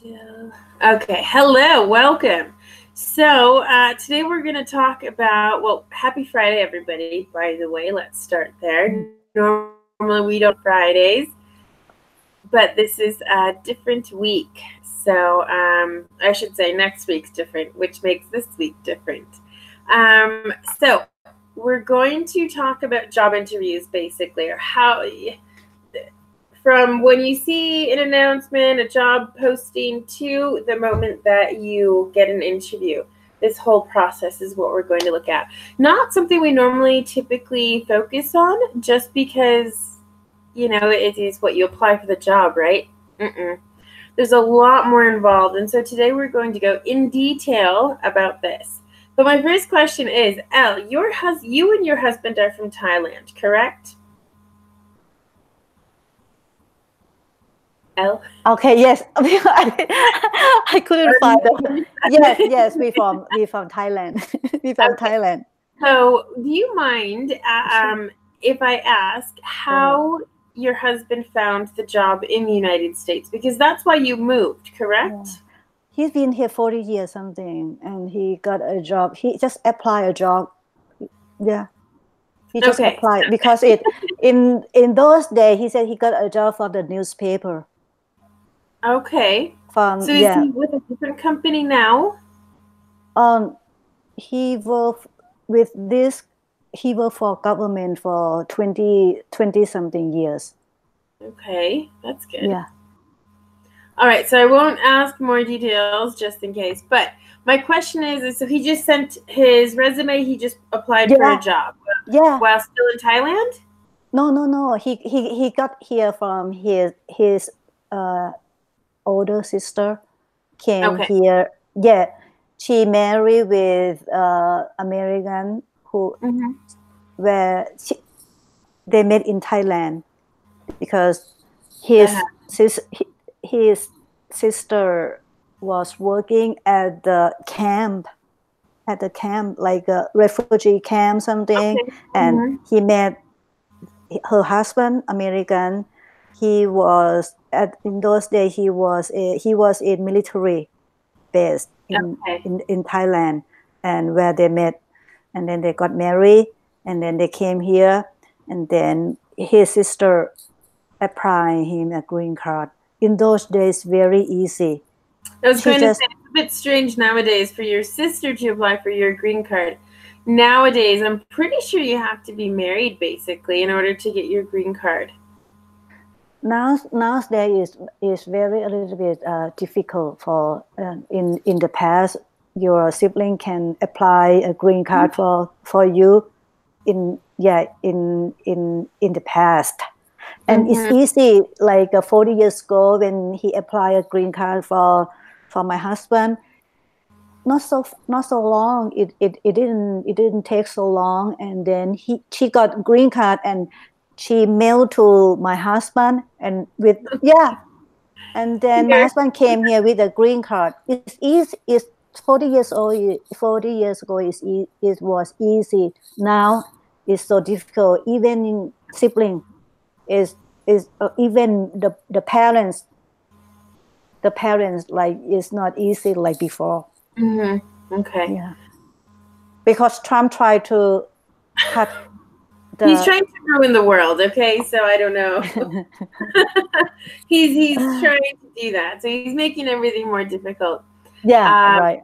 Okay, hello, welcome. So today we're going to talk about, well, happy Friday, everybody, by the way. Let's start there. Normally we don't Fridays, but this is a different week. So I should say next week's different, which makes this week different. So we're going to talk about job interviews, basically, or how... From when you see an announcement, a job posting, to the moment that you get an interview. This whole process is what we're going to look at. Not something we normally typically focus on, just because, you know, it is what you apply for the job, right? There's a lot more involved. And so today we're going to go in detail about this. But my first question is, Elle, you and your husband are from Thailand, correct? Elle? Okay, yes. I couldn't find it. Yes, we from Thailand. We from Thailand. So, do you mind if I ask how your husband found the job in the United States? Because that's why you moved, correct? Yeah. He's been here 40 years something, and he got a job. He just applied a job. Yeah. He just applied because in those days he said he got a job for the newspaper. Okay. So is he with a different company now? He worked with this. He worked for government for 20 something years. Okay, that's good. Yeah. All right, so I won't ask more details just in case. But my question is so he just sent his resume. He just applied for a job. Yeah. While still in Thailand? No. He got here from his older sister came here. Yeah, she married with American who where they met in Thailand because his sister was working at the camp like a refugee camp something, and he met her husband, American. He was in those days. He was in military base in Thailand, and where they met, and then they got married, and then they came here, and then his sister applied him a green card. In those days, very easy. I was going to say, it's a bit strange nowadays for your sister to apply for your green card. Nowadays, I'm pretty sure you have to be married, basically, in order to get your green card. Nowadays is a little bit difficult for in the past. Your sibling can apply a green card for you in the past, and it's easy. Like 40 years ago, when he applied a green card for my husband, not so long. It didn't take so long, and then she got green card and she mailed to my husband and and then my husband came here with a green card. It's easy. It's 40 years old. 40 years ago, it was easy. Now it's so difficult. Even in sibling, is even the parents. The parents like it's not easy like before. Okay. Yeah. Because Trump tried to cut. He's trying to ruin the world, okay? So I don't know. he's trying to do that. So he's making everything more difficult. Yeah, right.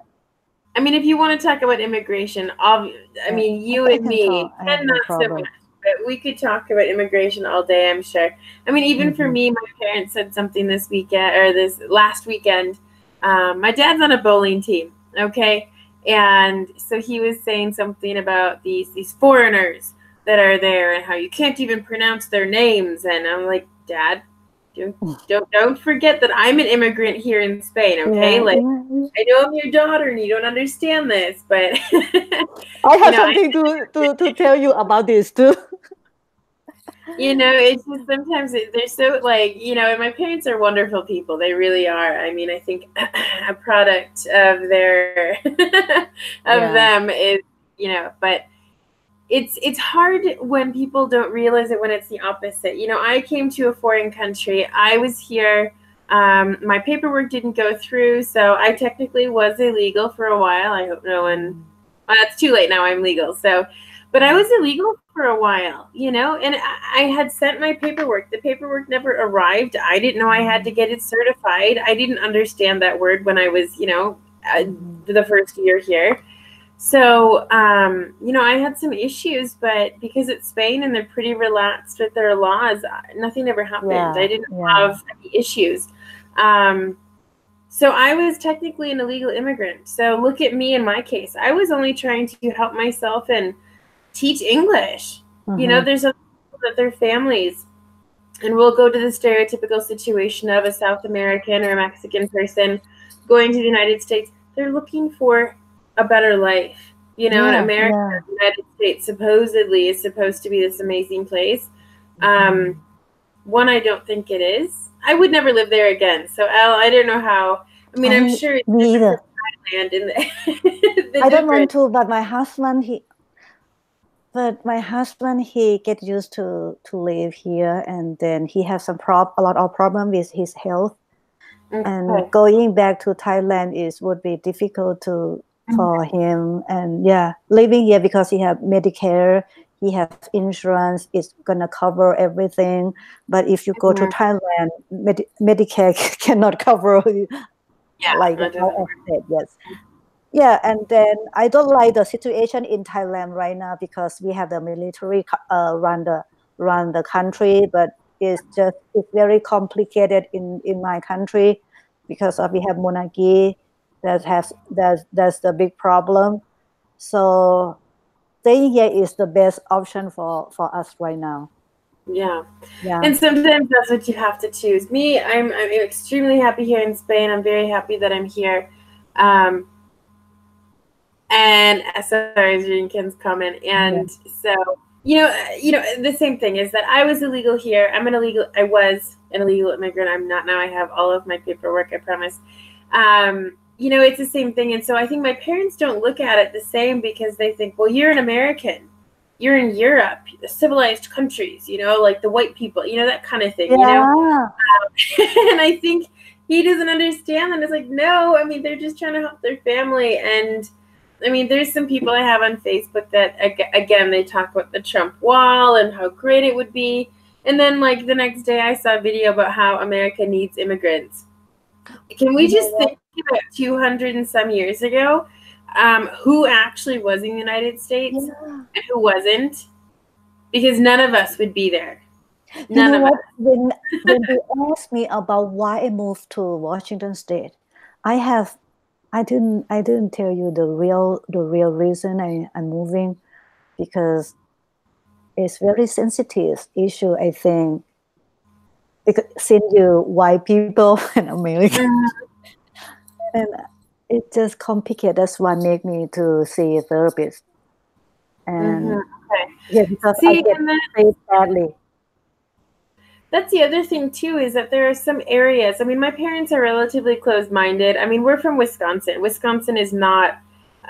I mean, if you want to talk about immigration, I mean, you and me, and not so much, but we could talk about immigration all day, I'm sure. I mean, even for me, my parents said something this weekend, or this last weekend. My dad's on a bowling team, okay? And so he was saying something about these foreigners that are there and how you can't even pronounce their names. And I'm like, Dad, don't forget that I'm an immigrant here in Spain, okay? I know I'm your daughter and you don't understand this, but I have something to tell you about this too. It's just sometimes they're so and my parents are wonderful people. They really are. I mean, I think a product of their them is, but it's hard when people don't realize it when it's the opposite. I came to a foreign country. I was here My paperwork didn't go through, so I technically was illegal for a while. I hope no one, well, it's too late now, I'm legal. So, but I was illegal for a while, you know, and I had sent my paperwork. The paperwork never arrived. I didn't know I had to get it certified. I didn't understand that word when I was, you know, the first year here. So, you know, I had some issues, but because it's Spain and they're pretty relaxed with their laws, nothing ever happened. I didn't have any issues. So I was technically an illegal immigrant. So look at me in my case. I was only trying to help myself and teach English. You know, there's other people that their families, and we'll go to the stereotypical situation of a South American or a Mexican person going to the United States. They're looking for a better life. You know, in America, the United States supposedly is supposed to be this amazing place. One, I don't think it is. I would never live there again. So, Al, I don't know how. I mean, I'm sure it's me either. Thailand in the I don't want to, but my husband, he get used to live here, and then he has a lot of problem with his health. And going back to Thailand would be difficult for him. And living here because he have Medicare, he has insurance, it's gonna cover everything. But if you go to Thailand, Medicare cannot cover like how I said, yes. Yeah, and then I don't like the situation in Thailand right now because we have the military run the country, but it's very complicated in my country because we have monarchy. That's the big problem. So staying here is the best option for us right now. Yeah. And sometimes that's what you have to choose. Me, I'm extremely happy here in Spain. I'm very happy that I'm here. And sorry, I was reading Ken's comment. And so, you know, the same thing is that I was illegal here. I was an illegal immigrant. I'm not now. I have all of my paperwork, I promise. You know, it's the same thing. And so I think my parents don't look at it the same because they think, well, you're an American. You're in Europe, civilized countries, you know, like the white people, you know, that kind of thing, you know? And I think he doesn't understand that. It's like, no, I mean, they're just trying to help their family. And I mean, there's some people I have on Facebook that, again, they talk about the Trump wall and how great it would be. And then, like, the next day I saw a video about how America needs immigrants. Can we just think about 200 and some years ago, who actually was in the United States and who wasn't? Because none of us would be there. None of us. When they asked me about why I moved to Washington State, I didn't tell you the real reason I'm moving, because it's very sensitive issue, I think. Because since you white people and Americans, and it's just complicated. That's what made me to see a therapist. And because I get paid badly. That's the other thing too, is that there are some areas. I mean, my parents are relatively closed-minded. I mean, we're from Wisconsin. Wisconsin is not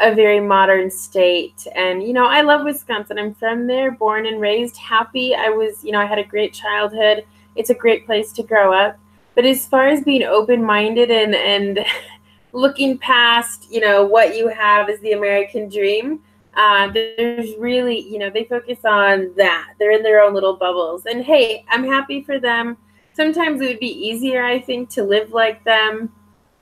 a very modern state. And, you know, I love Wisconsin. I'm from there, born and raised, happy. I was, you know, I had a great childhood. It's a great place to grow up. But as far as being open-minded and looking past, you know, what you have as the American dream, there's really, you know, they focus on that. They're in their own little bubbles. And hey, I'm happy for them. Sometimes it would be easier, I think, to live like them.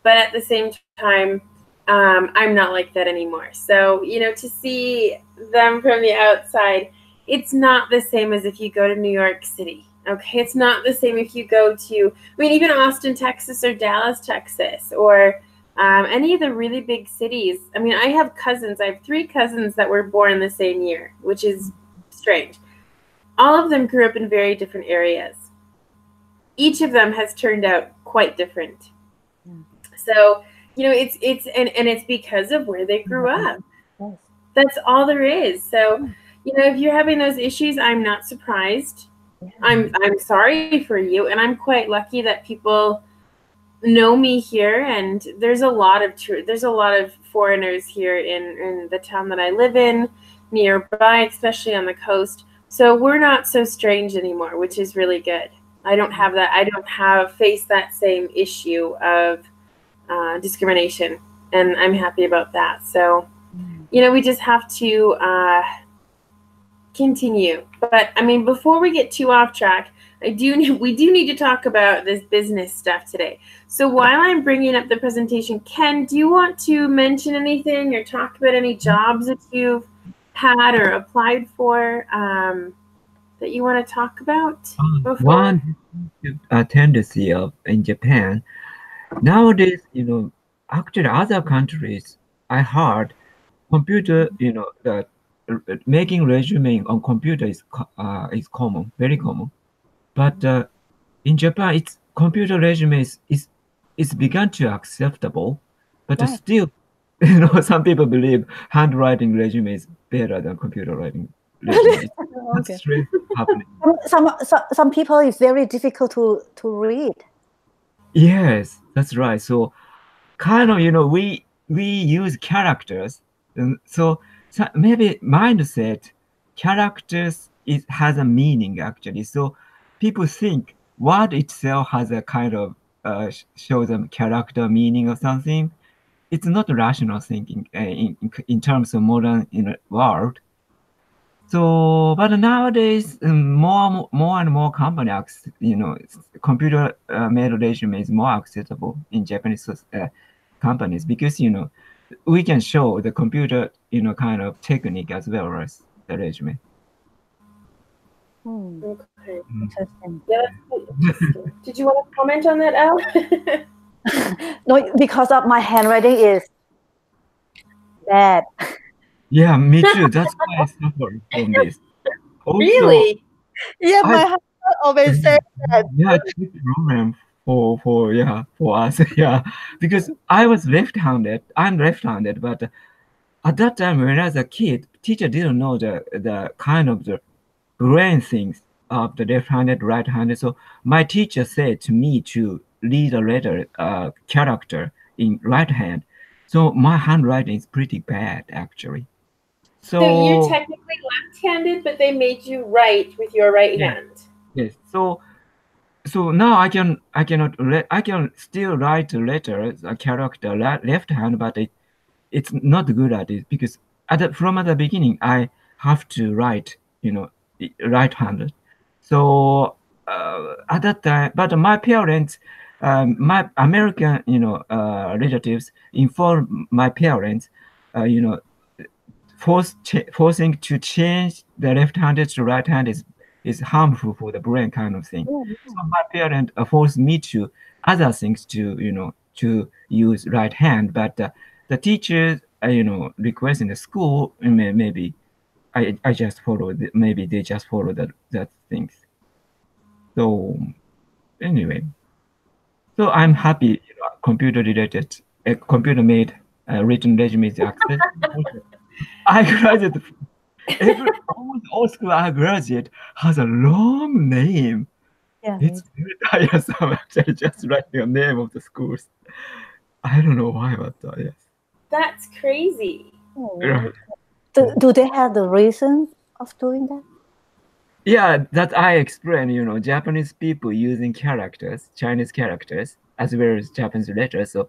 But at the same time, I'm not like that anymore. So, you know, to see them from the outside, it's not the same as if you go to New York City. Okay, it's not the same if you go to, I mean, even Austin, Texas, or Dallas, Texas, or any of the really big cities. I mean, I have cousins. I have 3 cousins that were born the same year, which is strange. All of them grew up in very different areas. Each of them has turned out quite different. So, you know, it's because of where they grew up. That's all there is. So, you know, if you're having those issues, I'm not surprised. I'm sorry for you, and I'm quite lucky that people know me here, and there's a lot of foreigners here in the town that I live in, nearby, especially on the coast. So we're not so strange anymore, which is really good. I don't have that. I don't have faced that same issue of discrimination, and I'm happy about that. So, we just have to continue. But I mean, before we get too off track, we do need to talk about this business stuff today. So while I'm bringing up the presentation, Ken, do you want to mention anything or talk about any jobs that you've had or applied for that you want to talk about before? One tendency in Japan nowadays, actually other countries, I heard computer, making resume on computer is common, very common. But in Japan, it's computer resume is begun to acceptable, but Right. still, some people believe handwriting resume is better than computer writing resume. That's Okay. straight happening. Some people it's very difficult to read. Yes, that's right. So kind of, we use characters, and so maybe mindset characters has a meaning actually. So people think word itself has a kind of show them character meaning or something. It's not rational thinking in terms of modern world. So, but nowadays, more and more companies, computer made resume is more acceptable in Japanese companies because we can show the computer kind of technique as well as the resume. Okay. Interesting. Yeah, that's quite interesting. Did you want to comment on that, Al? No, because of my handwriting is bad. Yeah, me too. That's why I suffer from this. Also, Really? Yeah, I my husband always says that. yeah, it's a problem for us. Yeah, because I was left-handed. I'm left-handed, but at that time when I was a kid, teacher didn't know the kind of the brain things of the left-handed, right-handed. So my teacher said to me to read a letter character in right hand. So my handwriting is pretty bad actually. So you're So technically left-handed, but they made you write with your right yes, hand. yes. So now I can still write a letter a character left hand, but it's not good at it because from the beginning I have to write right-handed. So at that time, but my parents, my American relatives informed my parents, you know forcing to change the left-handed to right-handed is harmful for the brain kind of thing. So my parent forced me to other things to use right hand, but the teachers request in the school maybe I just follow maybe they just follow that things. So anyway, so I'm happy computer related computer made written resume is accessible. I graduated almost all school I graduate has a long name. Yeah. It's very tiresome actually just writing a name of the schools. I don't know why, but yes. That's crazy. Right. Do they have the reason of doing that? Yeah, that I explained, Japanese people using characters, Chinese characters, as well as Japanese letters. So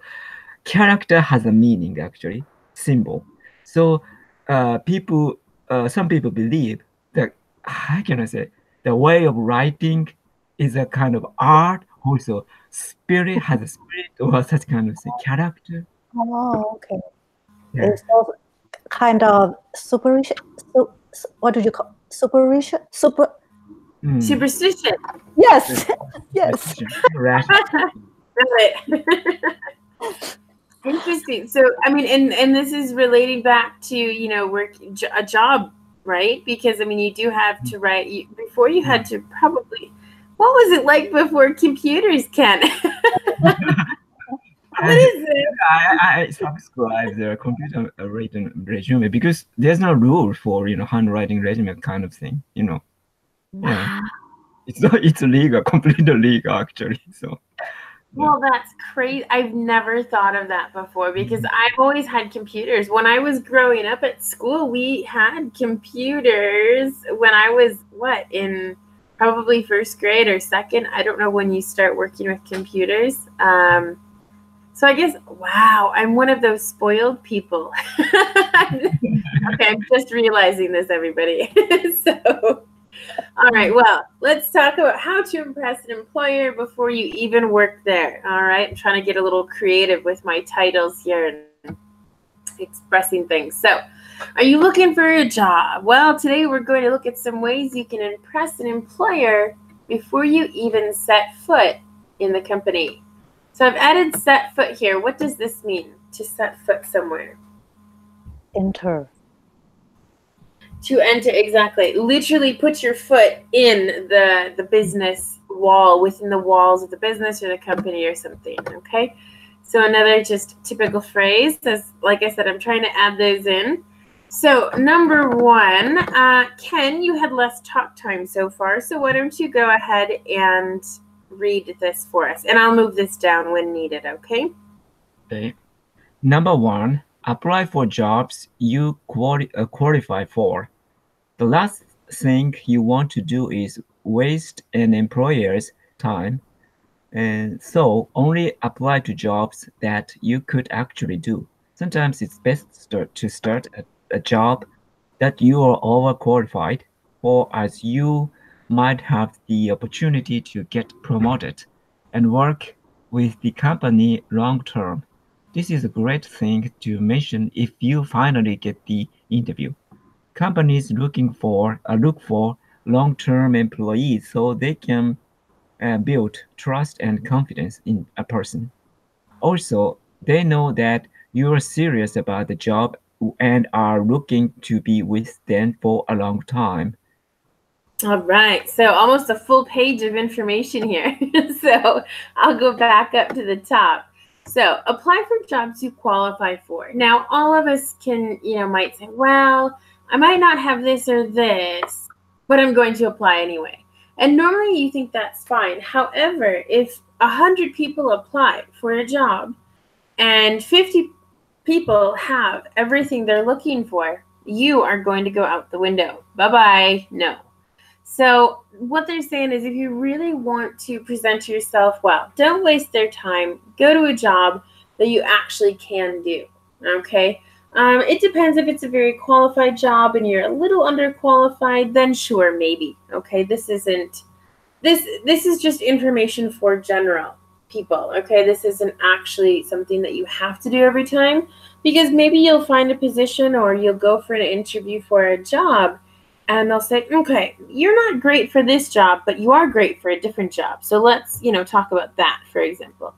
character has a meaning actually, symbol. So some people believe that, how can I say, the way of writing is a kind of art, also spirit has a spirit or such kind of thing, character. Oh, okay. Yeah. It's also kind of superstition. What do you call superstition? Superstition. Yes, yes. Interesting. So, I mean, and this is relating back to work a job, right? Because I mean, you do have to write. Before you had to probably. What was it like before computers, Ken? What is it? I subscribe the computer written resume because there's no rule for handwriting resume kind of thing. Yeah, it's legal, completely legal actually. So. Well, that's crazy. I've never thought of that before because I've always had computers. When I was growing up at school, we had computers when I was in probably first grade or second. I don't know when you start working with computers. So I guess, wow, I'm one of those spoiled people. Okay, I'm just realizing this, everybody. So, all right, well, let's talk about how to impress an employer before you even work there. All right, I'm trying to get a little creative with my titles here and expressing things. So, are you looking for a job? Well, today we're going to look at some ways you can impress an employer before you even set foot in the company. So I've added set foot here. What does this mean, to set foot somewhere? Enter. To enter, exactly. Literally put your foot in the business wall, within the walls of the business or the company or something, okay? So another just typical phrase, as like I said, I'm trying to add those in. So number one, Ken, you had less talk time so far, so why don't you go ahead and read this for us, and I'll move this down when needed, okay? Okay. Number one, apply for jobs you qualify for. The last thing you want to do is waste an employer's time, and so only apply to jobs that you could actually do. Sometimes it's best to start a job that you are overqualified for, as you might have the opportunity to get promoted and work with the company long term. This is a great thing to mention if you finally get the interview. Companies look for long-term employees so they can build trust and confidence in a person. Also, they know that you are serious about the job and are looking to be with them for a long time. All right, so almost a full page of information here. So I'll go back up to the top. So apply for jobs you qualify for. Now, all of us can, might say, well, I might not have this or this, but I'm going to apply anyway. And normally you think that's fine. However, if 100 people apply for a job and 50 people have everything they're looking for, you are going to go out the window. Bye-bye. No. So what they're saying is, if you really want to present yourself well, don't waste their time. Go to a job that you actually can do, okay? It depends. If it's a very qualified job and you're a little underqualified, then sure, maybe, okay? This is just information for general people, okay? This isn't actually something that you have to do every time, because maybe you'll find a position or you'll go for an interview for a job and they'll say, okay, you're not great for this job, but you are great for a different job. So let's, talk about that, for example.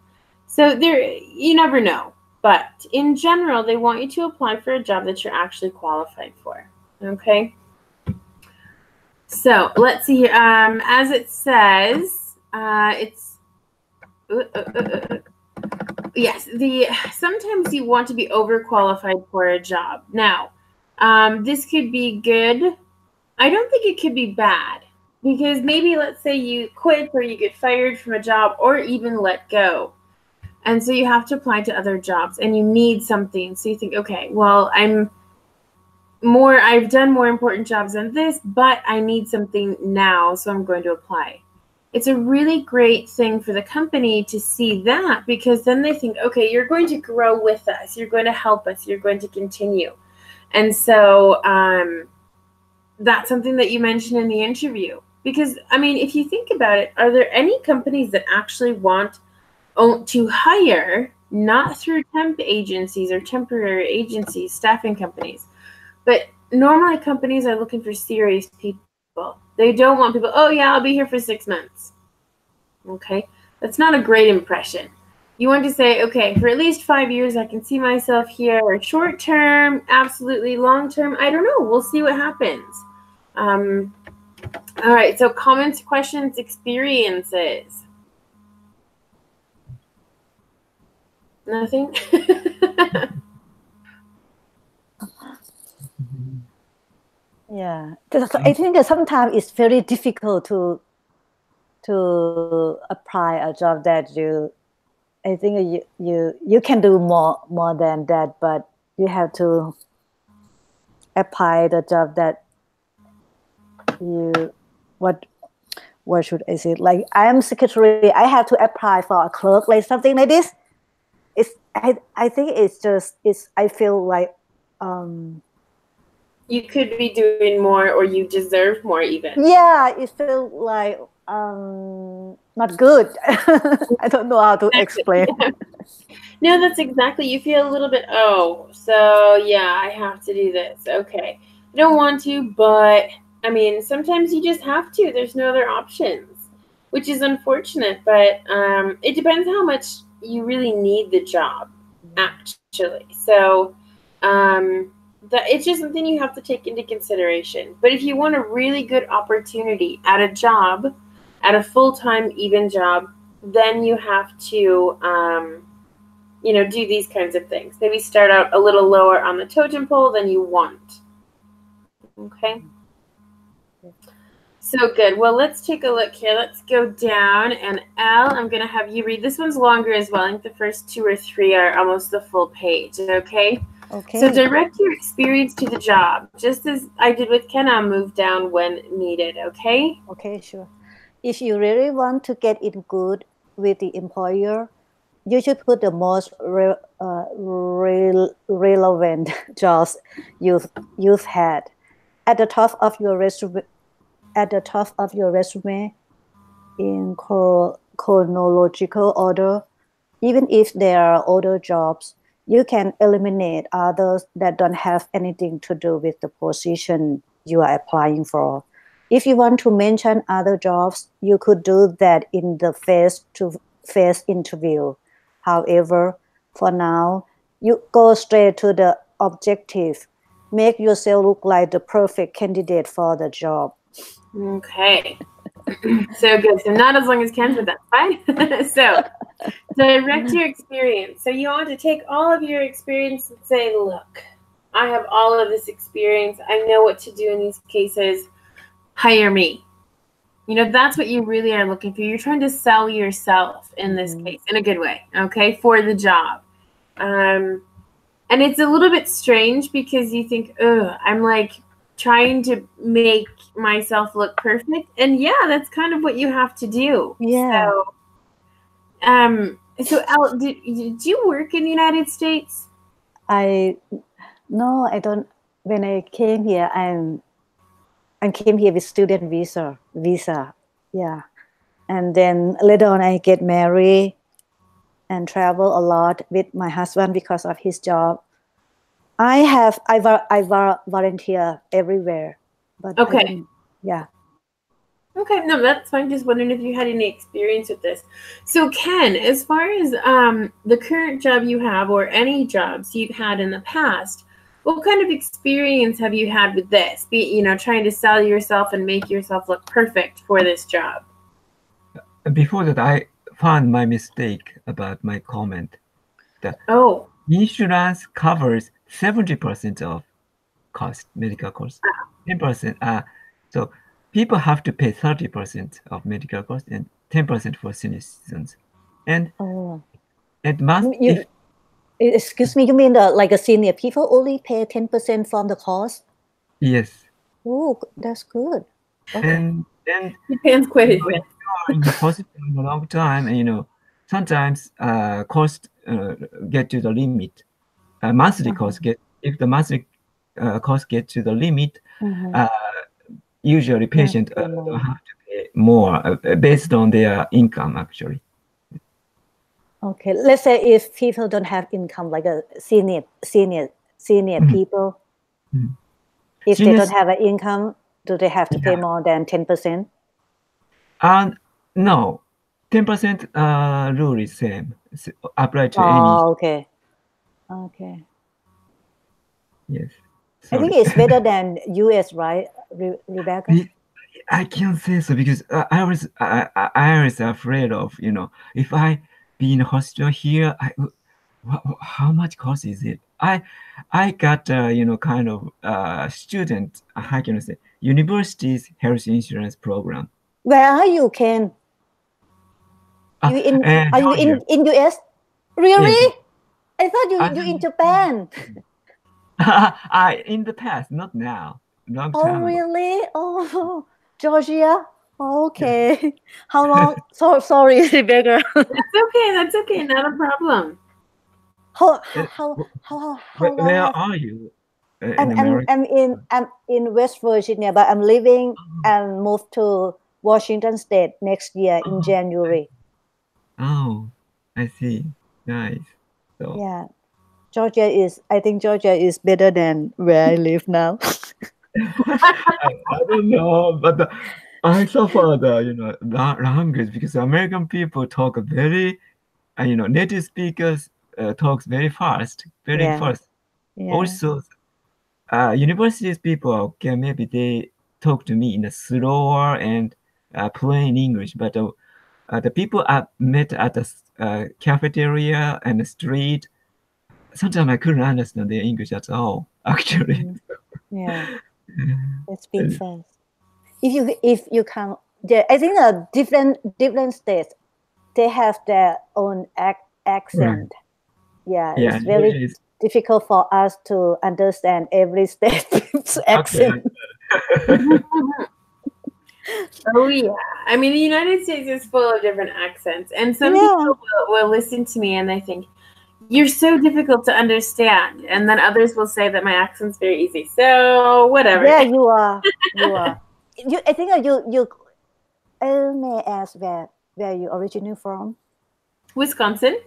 So you never know. But in general, they want you to apply for a job that you're actually qualified for. Okay? So let's see here. As it says, yes, sometimes you want to be overqualified for a job. Now, this could be good. I don't think it could be bad, because maybe, let's say you quit or you get fired from a job or even let go. And so you have to apply to other jobs and you need something. So you think, okay, well, I've done more important jobs than this, but I need something now, so I'm going to apply. It's a really great thing for the company to see that, because then they think, okay, you're going to grow with us. You're going to help us. You're going to continue. And so, that's something that you mentioned in the interview. Because, if you think about it, are there any companies that actually want to hire, not through temp agencies or temporary agencies, staffing companies, but normally companies are looking for serious people. They don't want people, oh yeah, I'll be here for 6 months. Okay, that's not a great impression. You want to say, okay, for at least 5 years, I can see myself here, or short term, absolutely long term. I don't know. We'll see what happens. All right, so comments, questions, experiences. Nothing? Yeah, I think that sometimes it's very difficult to apply a job that I think you can do more than that, but you have to apply the job that what should I say? Like I am secretary, I have to apply for a clerk, like something like this. I think I feel like You could be doing more, or you deserve more even. yeah, it feels like not good. I don't know how to explain. No, that's exactly. You feel a little bit, oh, so yeah, I have to do this. Okay. I don't want to, but I mean, sometimes you just have to. There's no other options, which is unfortunate, but it depends how much you really need the job, actually. So it's just something you have to take into consideration. But if you want a really good opportunity at a job, at a full-time even job, then you have to do these kinds of things. Maybe start out a little lower on the totem pole than you want. Okay. So good. Well, let's take a look here. Let's go down. And Al, I'm going to have you read. This one's longer as well. I think the first 2 or 3 are almost the full page. Okay? Okay. So direct your experience to the job, just as I did with Ken. I'll move down when needed. Okay? Okay, sure. If you really want to get in good with the employer, you should put the most relevant jobs you've had at the top of your resume. At the top of your resume, in chronological order. Even if there are other jobs, you can eliminate others that don't have anything to do with the position you are applying for. If you want to mention other jobs, you could do that in the face-to-face interview. However, for now, you go straight to the objective. Make yourself look like the perfect candidate for the job. Okay. So good. So not as long as Ken's, but that's fine. So direct your experience. So you want to take all of your experience and say, look, I have all of this experience. I know what to do in these cases. Hire me. That's what you really are looking for. You're trying to sell yourself in this case, in a good way, okay, for the job. And it's a little bit strange because you think, I'm like trying to make myself look perfect. And yeah, that's kind of what you have to do. Yeah. So Al, did you work in the United States? No, I don't. When I came here, I came here with student visa. Yeah. And then later on, I get married and travel a lot with my husband because of his job. I volunteer everywhere, but okay. Yeah. Okay, no, that's fine. Just wondering if you had any experience with this. So Ken, as far as the current job you have or any jobs you've had in the past, what kind of experience have you had with this? Trying to sell yourself and make yourself look perfect for this job. Before that, I found my mistake about my comment. The insurance covers 70% of medical costs, 10%. So people have to pay 30% of medical costs and 10% for senior citizens. And it must. Excuse me, you mean like a senior people only pay 10% from the cost? Yes. Oh, that's good. Okay. And depends quite a bit. In the hospital for a long time, and sometimes cost get to the limit. Monthly cost if the monthly cost get to the limit, usually patient have to pay more based on their income actually. Okay, let's say if people don't have income, like a senior people, if they don't have an income, do they have to pay more than 10%? No, 10% rule is same. It's applied to any. Oh, okay. Yes. Sorry. I think it's better than US, right, Rebecca? I can't say so because I was afraid of if I be in a hospital here, how much cost is it? I got kind of student, how can I say, university's health insurance program. Where are you, Ken? Are you in US? Really? Yes. I thought you in Japan. In the past, not now. Long time really? ago. Oh, Georgia. Okay. How long? So sorry, Rebecca. That's okay, not a problem. How Uh, how how how long where have are you in America? I'm in West Virginia, but I'm leaving and move to Washington State next year in January. Oh, I see. Nice. So Yeah, I think Georgia is better than where I live now. I don't know, but I suffer the language because American people talk very native speakers talks very fast, very Yeah, fast. yeah. Also, universities people okay, maybe they talk to me in a slower and plain English, but the people I met at the cafeteria and the street, sometimes I couldn't understand their English at all, actually. Mhm. Yeah, they speak fast. If you can, yeah, I think different states they have their own Right. accent. Yeah, Yeah, it's very it's difficult for us to understand every state's actually accent. Oh yeah, I mean the United States is full of different accents, and some Yeah, people will listen to me and they think you're so difficult to understand, and then others will say that my accent's very easy. So whatever. yeah, you are. You are. I think you. May I ask where you originally from? Wisconsin.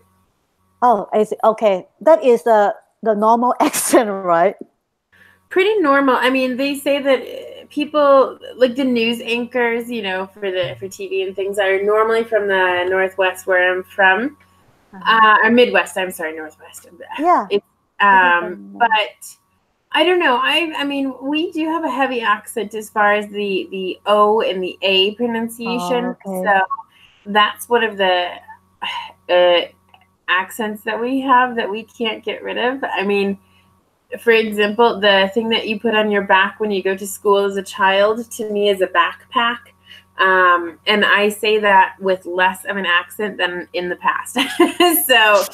Oh, I see. Okay, that is the normal accent, right? Pretty normal. I mean, they say that people like the news anchors, for TV and things, are normally from the Northwest, where I'm from, or Midwest. I'm sorry, Northwest. Yeah. It's, but I don't know. I mean, we do have a heavy accent as far as the O and the A pronunciation. Oh, okay. So that's one of the uh, accents that we have that we can't get rid of. I mean, for example, the thing that you put on your back when you go to school as a child, to me, is a backpack. And I say that with less of an accent than in the past. So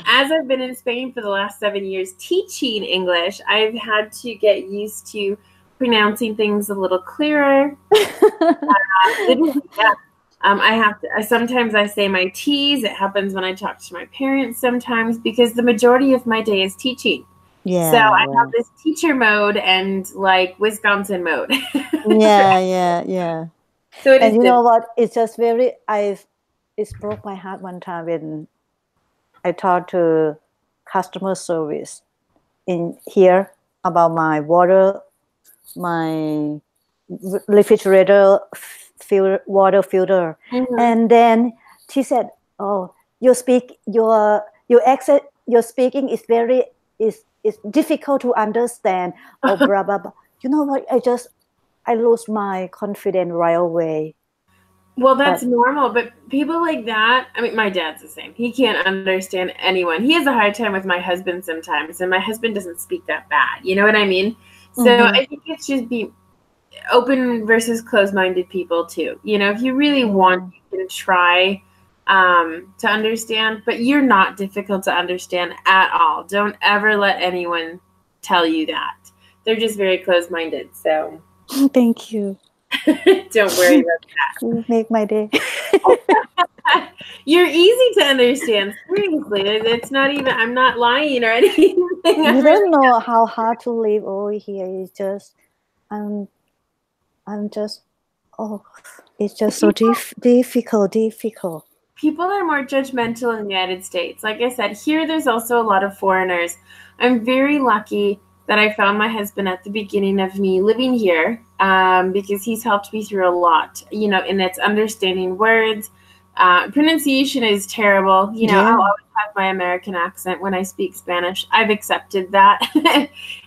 as I've been in Spain for the last 7 years teaching English, I've had to get used to pronouncing things a little clearer. Yeah. I have to. Sometimes I say my T's. It happens when I talk to my parents sometimes, because the majority of my day is teaching. Yeah. So I have this teacher mode and like Wisconsin mode. Yeah. So it is. And you know what? It's just it broke my heart one time when I talked to customer service in here about my my refrigerator water filter, and then she said, "Oh, your accent, your speaking is very is difficult to understand." Oh, blah blah blah. You know what? I lose my confidence right away. Well, that's normal, but people like that, I mean, my dad's the same. He can't understand anyone. He has a hard time with my husband sometimes, and my husband doesn't speak that bad. You know what I mean? So I think it's just be open versus closed-minded people too. If you really want, you can try to understand, but you're not difficult to understand at all. Don't ever let anyone tell you that. They're just very closed-minded. So thank you. Don't worry about that. You make my day. You're easy to understand. Seriously, it's not even. I'm not lying or anything. You don't know how hard to live over here. It's just, I'm just, it's just so difficult. People are more judgmental in the United States. Like I said, here there's also a lot of foreigners. I'm very lucky that I found my husband at the beginning of me living here, because he's helped me through a lot, and it's understanding words. Pronunciation is terrible. I'll always have my American accent when I speak Spanish. I've accepted that.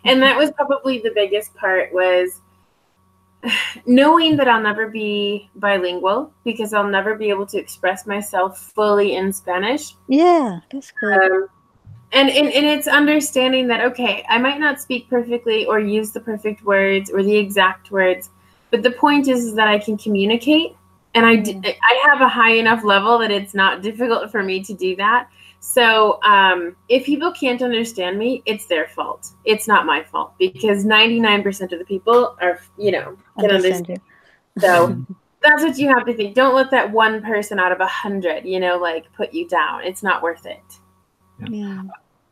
And that was probably the biggest part, was knowing that I'll never be bilingual, because I'll never be able to express myself fully in Spanish. Yeah, that's good. And it's understanding that, okay, I might not speak perfectly or use the perfect words or the exact words, but the point is that I can communicate, and I have a high enough level that it's not difficult for me to do that. So if people can't understand me, it's their fault. It's not my fault, because 99% of the people are, can understand. So That's what you have to think. Don't let that one person out of 100, like put you down. It's not worth it. Yeah.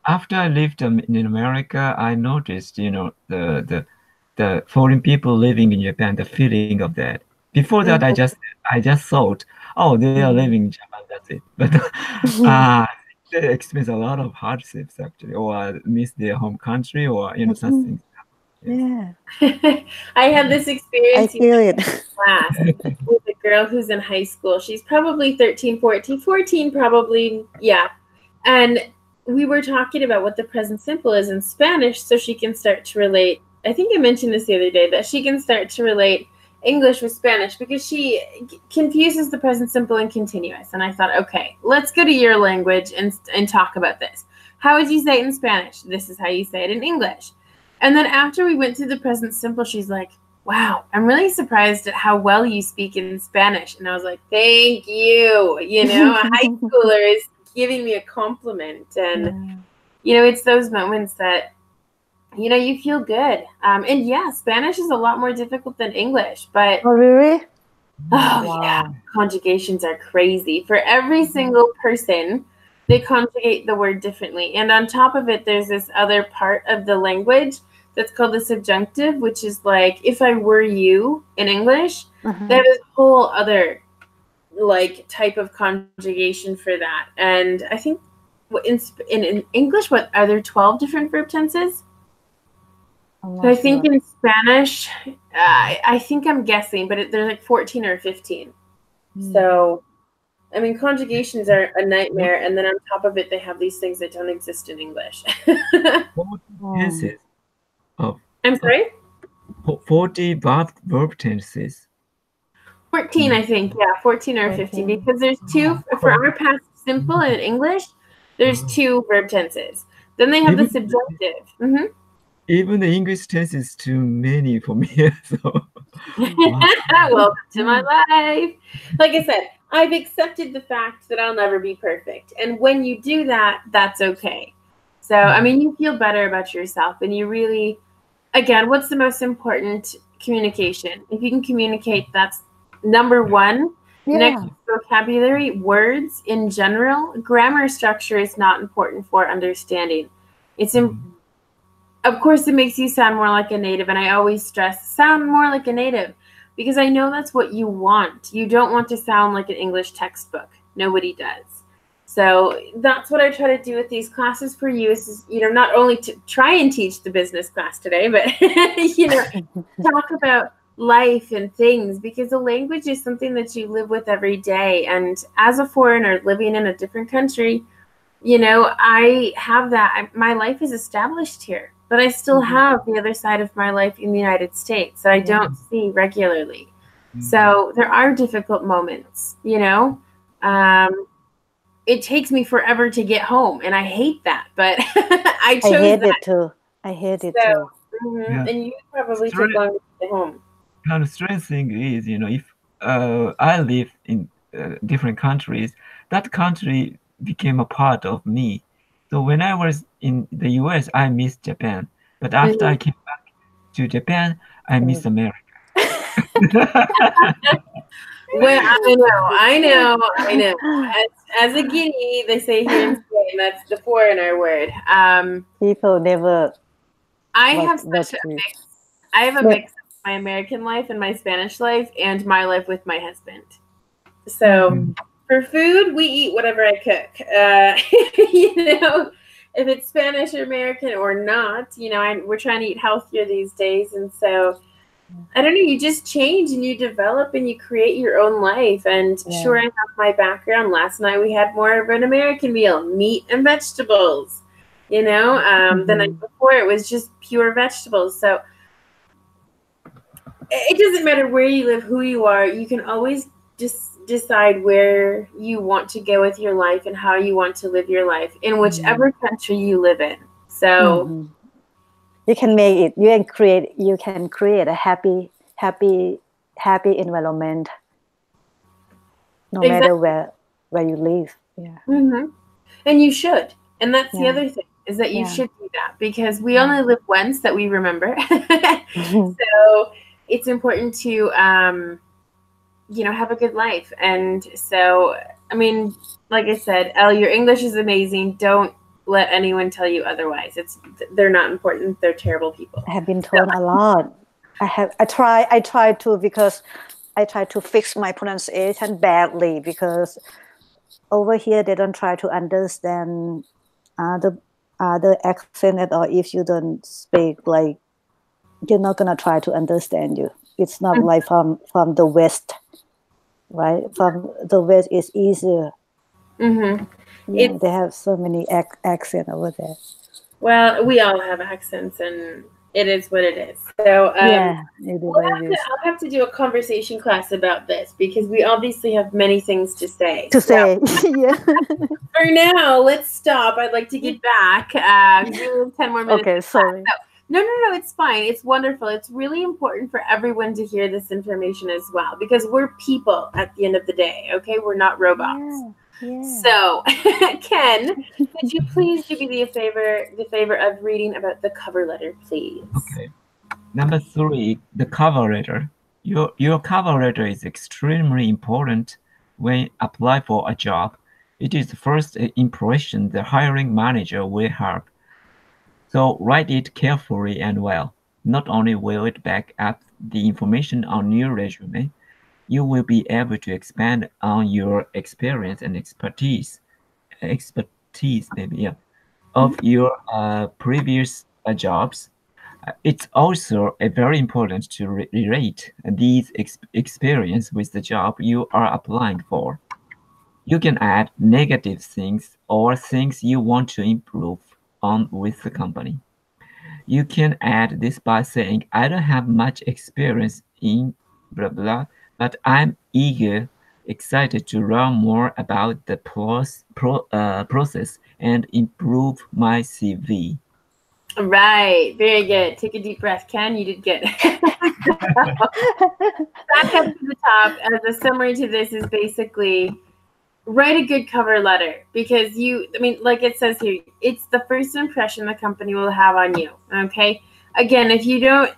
After I lived in America, I noticed, the foreign people living in Japan, the feeling of that. Before that, I just thought, oh, they are living in Japan, that's it. But they experience a lot of hardships actually, or miss their home country, or such things. Yeah. I had this I experience feel it. class with a girl who's in high school. She's probably 13, 14 probably, yeah. And we were talking about what the present simple is in Spanish so she can start to relate. I think I mentioned this the other day, that she can start to relate English with Spanish because she confuses the present simple and continuous. And I thought, okay, let's go to your language and talk about this. How would you say it in Spanish? This is how you say it in English. And then after we went through the present simple, she's like, wow, I'm really surprised at how well you speak in Spanish. And I was like, thank you. A high schooler is giving me a compliment. And, it's those moments that, you feel good. And yeah, Spanish is a lot more difficult than English. But oh, really? Yeah, conjugations are crazy. For every single person, they conjugate the word differently. And on top of it, there's this other part of the language that's called the subjunctive, which is like, if I were you in English, they have this whole other type of conjugation for that. And I think in English, what are there 12 different verb tenses? So I think in Spanish, I think I'm guessing, but there's like 14 or 15. So, I mean, conjugations are a nightmare. And then on top of it, they have these things that don't exist in English. 40 tenses. I'm sorry? 40 verb tenses. 14, I think. Yeah, 14 or 15. Because there's two, for our past simple in English, there's two verb tenses. Then they have the subjunctive. Even the English tense is too many for me. So. Welcome to my life. Like I said, I've accepted the fact that I'll never be perfect. And when you do that, that's okay. So, I mean, you feel better about yourself and you really, again, what's the most important? Communication. If you can communicate, that's number one. Next, vocabulary, words in general. Grammar structure is not important for understanding. It's of course, it makes you sound more like a native, and I always stress, sound more like a native, because I know that's what you want. You don't want to sound like an English textbook. Nobody does. So that's what I try to do with these classes for you is, not only to try and teach the business class today, but, talk about life and things, because the language is something that you live with every day. And as a foreigner living in a different country, I have that. My life is established here, but I still have the other side of my life in the United States that I don't see regularly. So there are difficult moments, it takes me forever to get home, and I hate that, but I chose that. It too. I hate it too. And you probably took longer to get home. And the strange thing is, if I live in different countries, that country became a part of me. So when I was in the US, I missed Japan. But after I came back to Japan, I miss America. Well, I know. As a guinea, they say here in Spain, that's the foreigner word. People never. I have such a mix. I have a mix of my American life and my Spanish life and my life with my husband. So for food, we eat whatever I cook. If it's Spanish or American or not, we're trying to eat healthier these days. And so, I don't know, you just change and you develop and you create your own life. And sure, I have my background. Last night we had more of an American meal, meat and vegetables, the night before it was just pure vegetables. So it doesn't matter where you live, who you are, you can always just decide where you want to go with your life and how you want to live your life in whichever country you live in. So you can make it. You can create a happy environment, no matter where you live. Yeah. And you should. And that's the other thing, is that you should do that, because we only live once that we remember. So it's important to have a good life. And so, I mean, like I said, Elle, your English is amazing. Don't let anyone tell you otherwise. They're not important. They're terrible people. I have been told a lot. I try to, because I try to fix my pronunciation badly, because over here they don't try to understand the accent at all. If you don't speak, like, they're not gonna try to understand you. It's not like from the West, right? From the West is easier. Mm-hmm. Yeah, they have so many accent over there. Well, we all have accents, and it is what it is. So Yeah, I'll have to do a conversation class about this, because we obviously have many things to say. Yeah. For now, let's stop. I'd like to get back. We have 10 more minutes. Okay, sorry. No, it's fine. It's wonderful. It's really important for everyone to hear this information as well, because we're people at the end of the day. Okay, we're not robots. Yeah. So, Ken, could you please do me the favor of reading about the cover letter, please? Okay. Number 3, the cover letter. Your cover letter is extremely important when apply for a job. It is the first impression the hiring manager will have. So write it carefully and well. Not only will it back up the information on your resume, you will be able to expand on your experience and expertise maybe, yeah, of your previous jobs. It's also very important to relate these experience with the job you are applying for. You can add negative things or things you want to improve on with the company. You can add this by saying, I don't have much experience in blah blah, but I'm excited to learn more about the process and improve my CV. Right. Very good. Take a deep breath. Ken, you did good. Back up to the top. The summary to this is basically write a good cover letter, because like it says here, it's the first impression the company will have on you. Okay. Again, if you don't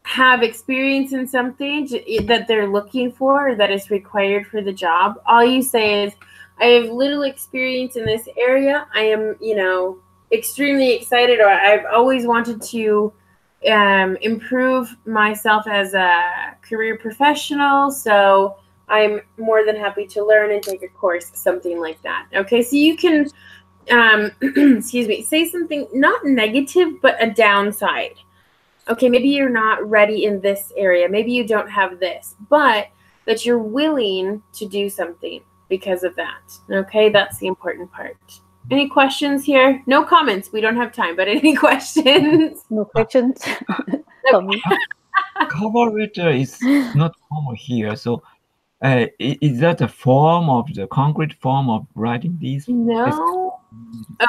have experience in something that they're looking for, or that is required for the job, all you say is, I have little experience in this area. I am, extremely excited, or I've always wanted to improve myself as a career professional. So I'm more than happy to learn and take a course, something like that. Okay, so you can, excuse me, say something not negative, but a downside. Okay, maybe you're not ready in this area. Maybe you don't have this, but that you're willing to do something because of that. Okay, that's the important part. Any questions here? No comments. We don't have time, but any questions? No questions. Cover letter is not common here, so is that a form of the concrete form of writing these? No.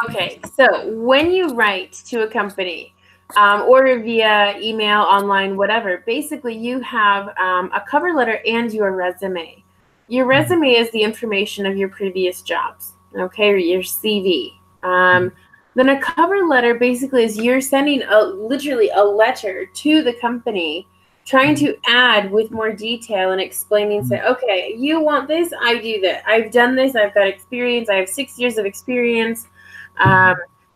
Okay, so when you write to a company, or via email, online, whatever, basically you have a cover letter and your resume. Your resume is the information of your previous jobs, okay, or your CV. Then a cover letter basically is you're sending literally a letter to the company, trying to add with more detail and explaining, say, okay, you want this, I do that. I've done this, I've got experience, I have 6 years of experience.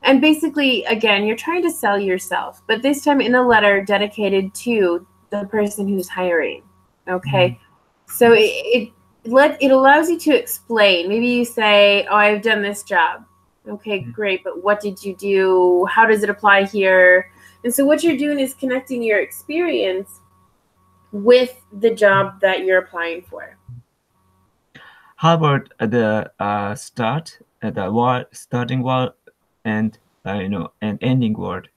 And basically, again, you're trying to sell yourself, but this time in a letter dedicated to the person who's hiring. Okay. So it allows you to explain. Maybe you say, oh, I've done this job. Okay, great. But what did you do? How does it apply here? And so what you're doing is connecting your experience with the job that you're applying for. How about the start, the word, starting word, and and ending word?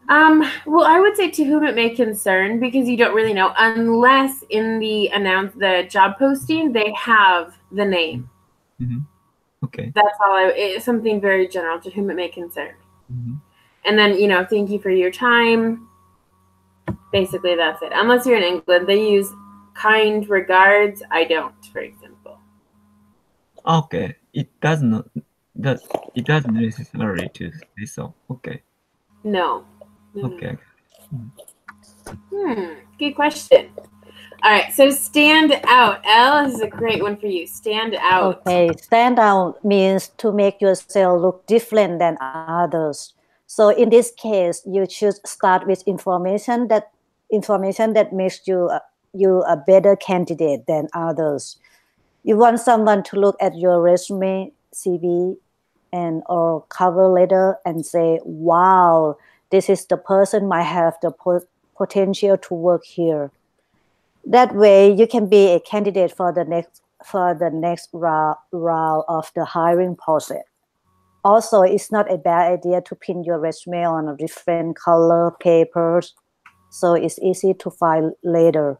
Well, I would say to whom it may concern, because you don't really know, unless in the job posting they have the name. Okay. That's all. It's something very general, to whom it may concern. And then, thank you for your time. Basically, that's it. Unless you're in England, they use kind regards. I don't, for example. Okay, it doesn't necessarily to say so. Okay. No. Okay. Good question. All right, so stand out. Elle, this is a great one for you. Stand out. Okay, stand out means to make yourself look different than others. So in this case, you should start with information that makes you a better candidate than others. You want someone to look at your resume, CV, and or cover letter and say, "Wow, this is the person might have the potential to work here." That way, you can be a candidate for the next round of the hiring process. Also, it's not a bad idea to print your resume on a different color papers, so it's easy to find later.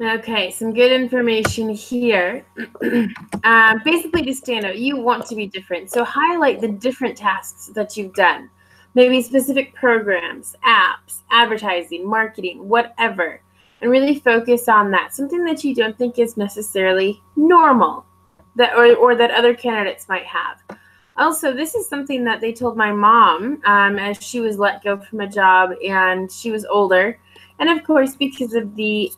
Okay, some good information here. Basically, to stand out, you want to be different. So highlight the different tasks that you've done. Maybe specific programs, apps, advertising, marketing, whatever. And really focus on that. Something that you don't think is necessarily normal or that other candidates might have. Also, this is something that they told my mom as she was let go from a job and she was older. And of course, because of the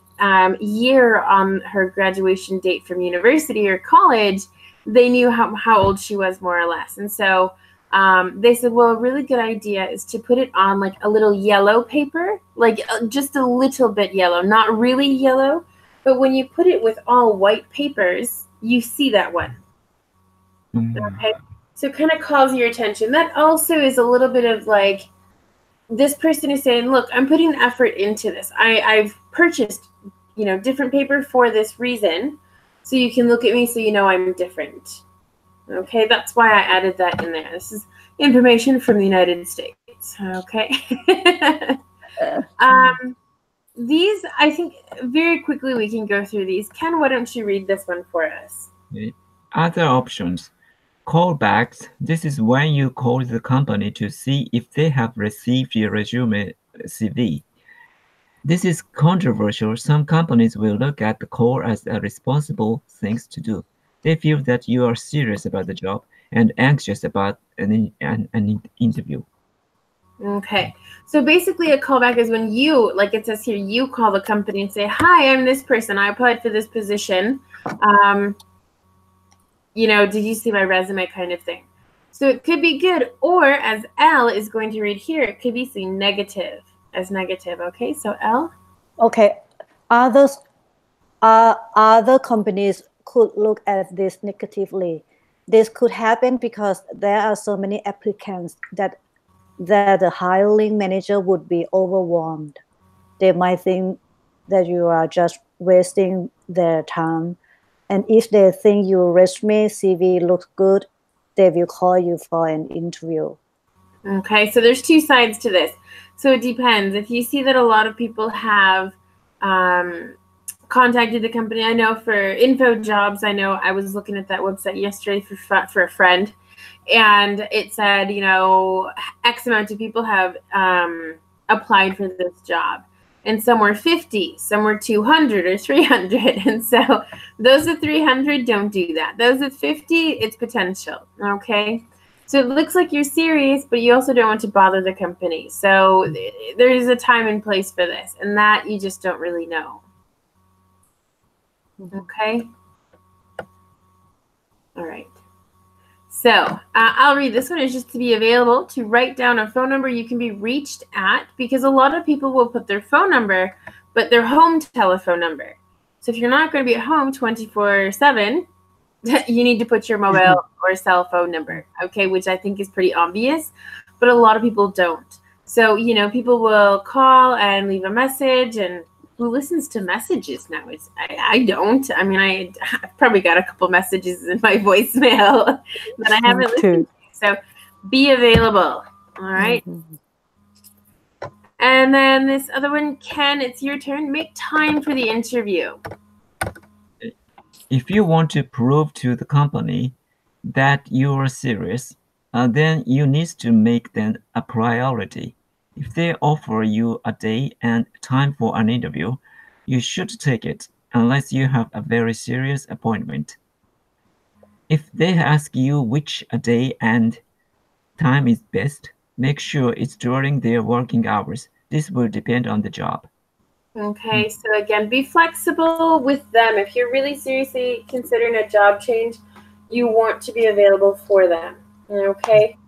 year on her graduation date from university or college, they knew how old she was more or less. And so they said, well, a really good idea is to put it on like a little yellow paper, like just a little bit yellow, not really yellow. But when you put it with all white papers, you see that one. Okay. So it kind of calls your attention. That also is a little bit of like, this person is saying, look, I'm putting effort into this. I've purchased, different paper for this reason. So you can look at me so you know I'm different. Okay, that's why I added that in there. This is information from the United States. Okay. These, I think, very quickly we can go through these. Ken, why don't you read this one for us? Other options. Callbacks. This is when you call the company to see if they have received your resume CV. This is controversial. Some companies will look at the call as a responsible thing to do. They feel that you are serious about the job and anxious about an interview. Okay. So basically a callback is when you, like it says here, you call the company and say, hi, I'm this person. I applied for this position. Did you see my resume kind of thing? So it could be good, or as Elle is going to read here, it could be seen negative as negative. Okay, so Elle? Okay. Other companies could look at this negatively. This could happen because there are so many applicants that the hiring manager would be overwhelmed. They might think that you are just wasting their time. And if they think your resume CV looks good, they will call you for an interview. Okay, so there's two sides to this. So it depends. If you see that a lot of people have contacted the company, I know for info jobs, I know I was looking at that website yesterday for a friend, and it said, X amount of people have applied for this job. And some were 50, some were 200 or 300. And so those at 300, don't do that. Those at 50, it's potential, okay? So it looks like you're serious, but you also don't want to bother the company. So there is a time and place for this, and that you just don't really know. Okay? All right. So I'll read this one. Is just to be available to write down a phone number you can be reached at, because a lot of people will put their phone number, but their home telephone number. So if you're not going to be at home 24/7, you need to put your mobile or cell phone number, okay, which I think is pretty obvious, but a lot of people don't. So, people will call and leave a message, and who listens to messages now? I don't. I mean, I've probably got a couple messages in my voicemail that I haven't listened to. So be available. All right. And then this other one, Ken, it's your turn. Make time for the interview. If you want to prove to the company that you are serious, then you need to make them a priority. If they offer you a day and time for an interview, you should take it, unless you have a very serious appointment. If they ask you which a day and time is best, make sure it's during their working hours. This will depend on the job. Okay, so again, be flexible with them. If you're really seriously considering a job change, you want to be available for them. Okay,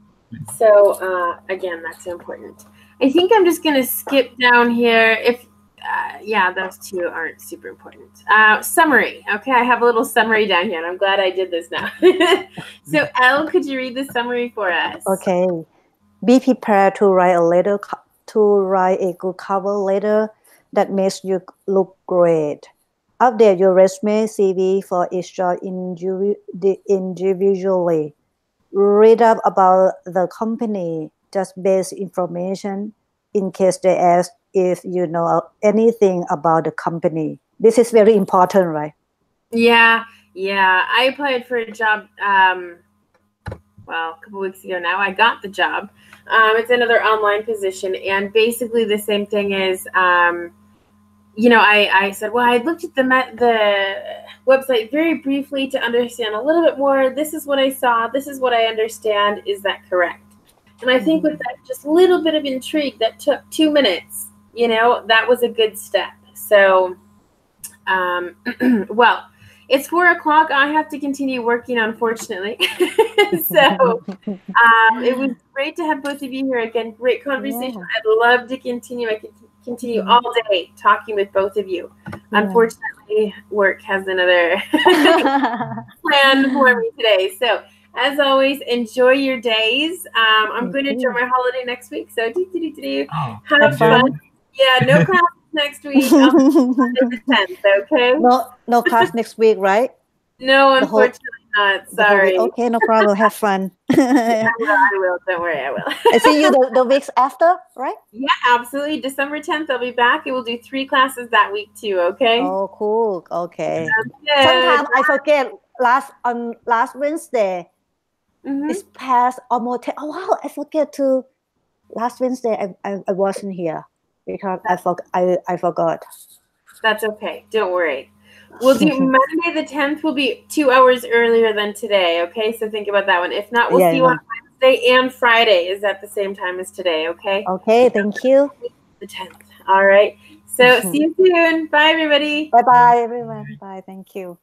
so again, that's important. I think I'm just going to skip down here. If yeah, those two aren't super important. Summary. Okay, I have a little summary down here, and I'm glad I did this now. So, Elle, could you read the summary for us? Okay. Be prepared to write a good cover letter that makes you look great. Update your resume CV for each job individually. Read up about the company, just basic information in case they ask if you know anything about the company. This is very important, right? Yeah. I applied for a job, well, a couple weeks ago now. I got the job. It's another online position, and basically the same thing is, you know, I said, well, I looked at the website very briefly to understand a little bit more. This is what I saw. This is what I understand. Is that correct? And I think with that just little bit of intrigue that took 2 minutes, you know, that was a good step. So, well, it's 4 o'clock. I have to continue working, unfortunately. So it was great to have both of you here again. Great conversation. Yeah. I'd love to continue. I could continue all day talking with both of you. Unfortunately, work has another plan for me today. So as always, enjoy your days. I'm going to enjoy my holiday next week. So have fun. Yeah, no class next week. I'll the 10th, okay? No class next week, right? No, unfortunately not. Sorry. Okay, no problem. Have fun. I will. Don't worry, I will. I see you the weeks after, right? Yeah, absolutely. December 10th, I'll be back. And we'll do 3 classes that week too, okay? Oh, cool. Okay. Sometimes I forget on last Wednesday. It's past almost 10. Oh, wow. I forget to last Wednesday. I wasn't here because I forgot. That's okay. Don't worry. We'll do Monday the 10th will be 2 hours earlier than today, okay? So think about that one. If not, we'll see you on Wednesday and Friday is at the same time as today, okay? Okay, thank you. The 10th. All right. So see you soon. Bye, everybody. Bye-bye, everyone. Bye. Thank you.